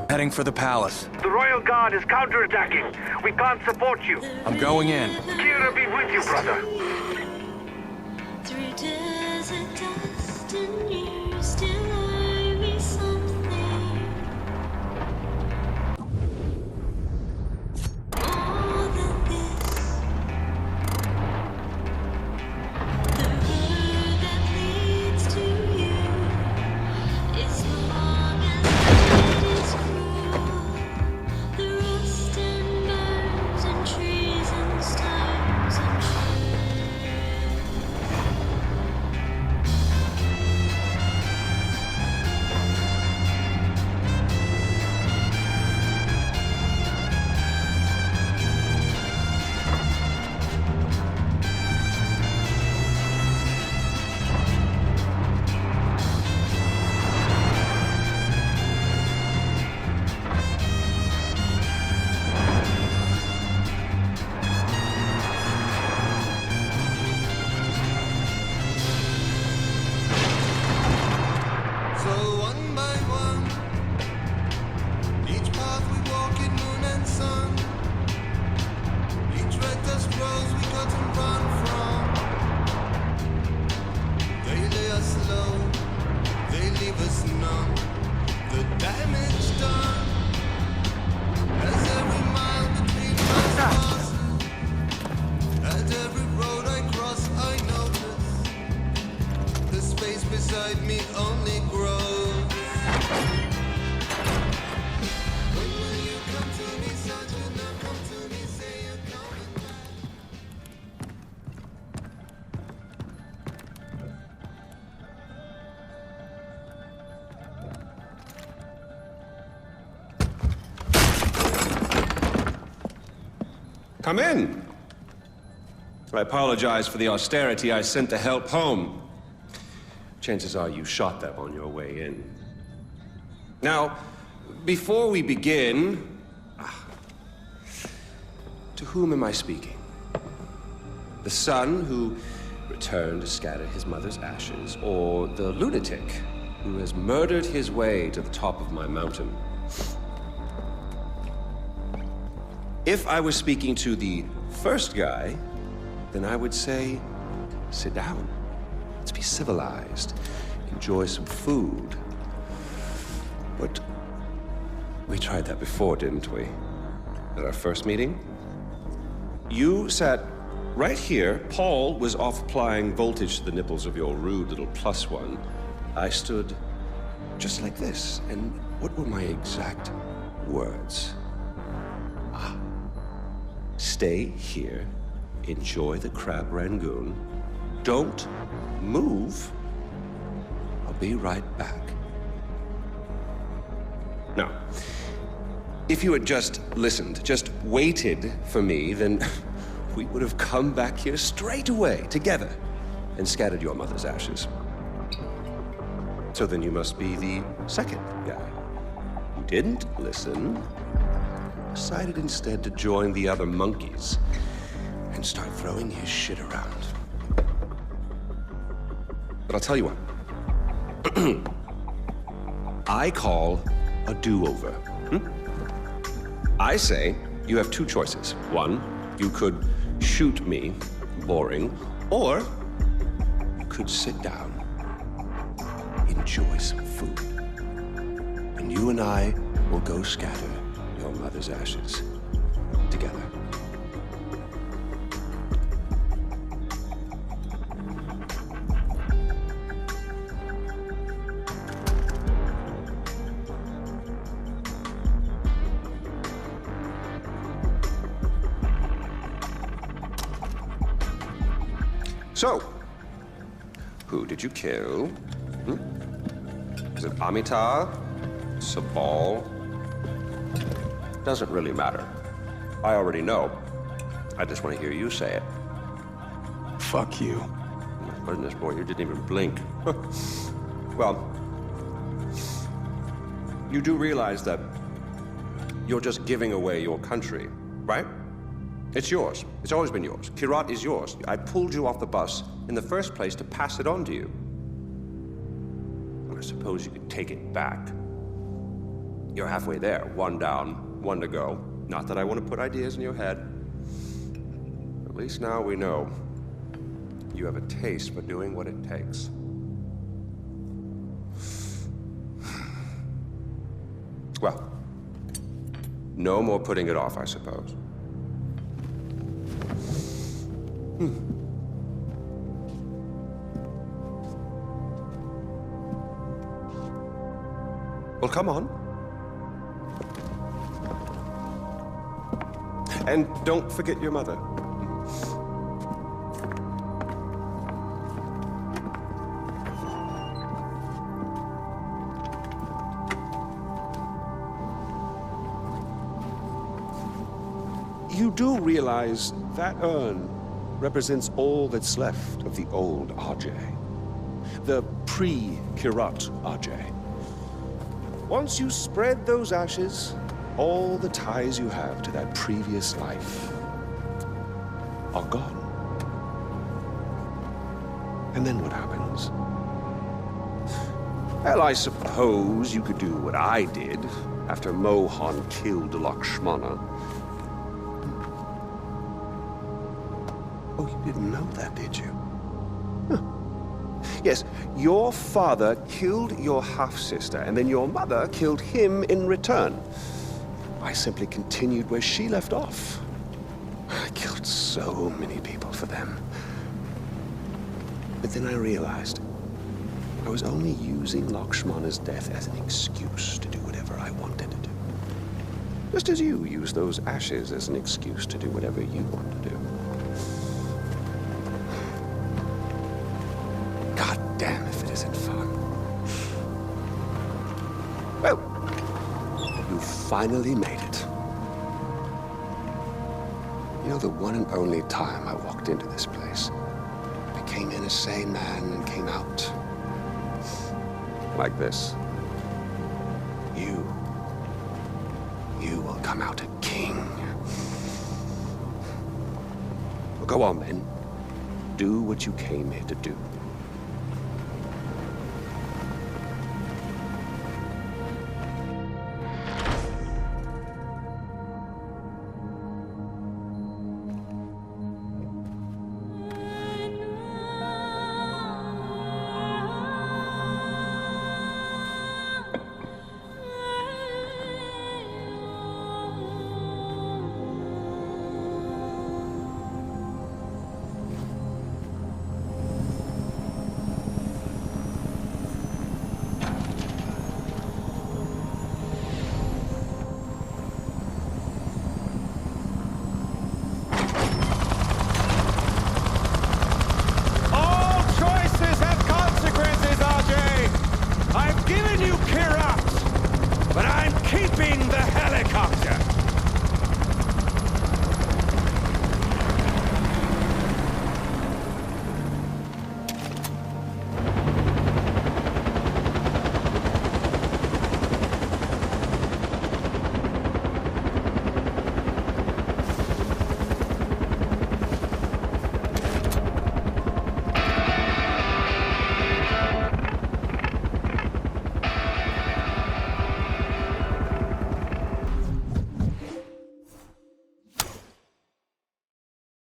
Heading for the palace. The Royal Guard is counterattacking. We can't support you. I'm going in. Kira be with you, brother. Through desert dust and you still owe me something. More than this, the road that leads to you is long and it is cruel. The rust and bones and trees and stones and So one by one, each path we walk in moon and sun, each red dust rose we got to run from. They lay us low, they leave us numb. The damage done, as every mile between us passes, at every road I cross I notice the space beside me only grows. When will you come to me, Sergeant? Now come to me, say you're coming back. Come in. I apologize for the austerity I sent to help home. Chances are you shot them on your way in. Now, before we begin, to whom am I speaking? The son who returned to scatter his mother's ashes, or the lunatic who has murdered his way to the top of my mountain? If I was speaking to the first guy, then I would say, sit down. Let's be civilized. Enjoy some food. But we tried that before, didn't we? At our first meeting? You sat right here. Paul was off applying voltage to the nipples of your rude little plus one. I stood just like this. And what were my exact words? Stay here. Enjoy the crab rangoon. Don't move. I'll be right back. Now, if you had just listened, just waited for me, then we would have come back here straight away, together, and scattered your mother's ashes. So then you must be the second guy who didn't listen, decided instead to join the other monkeys and start throwing his shit around. But I'll tell you what. I call a do-over. I say you have two choices. One, you could shoot me, boring, or you could sit down, enjoy some food, and you and I will go scatter your mother's ashes together. So, who did you kill? Is it Amitabh? Sabal? Doesn't really matter. I already know. I just want to hear you say it. Fuck you. My goodness, boy, you didn't even blink. Well, you do realize that you're just giving away your country, right? It's yours. It's always been yours. Kirat is yours. I pulled you off the bus in the first place to pass it on to you. I suppose you could take it back. You're halfway there. One down, one to go. Not that I want to put ideas in your head. At least now we know you have a taste for doing what it takes. Well, no more putting it off, I suppose. Well, come on. And don't forget your mother. You do realize that urn represents all that's left of the old RJ. The pre-Kirot RJ. Once you spread those ashes, all the ties you have to that previous life are gone. And then what happens? Well, I suppose you could do what I did after Mohan killed Lakshmana. Oh, you didn't know that, did you? Huh. Yes, your father killed your half-sister, and then your mother killed him in return. I simply continued where she left off. I killed so many people for them. But then I realized I was only using Lakshmana's death as an excuse to do whatever I wanted to do. Just as you use those ashes as an excuse to do whatever you want to do. God damn if it isn't fun. Well, you finally made it. You know, the one and only time I walked into this place, I came in a sane man and came out like this. You will come out a king. Well, go on then. Do what you came here to do.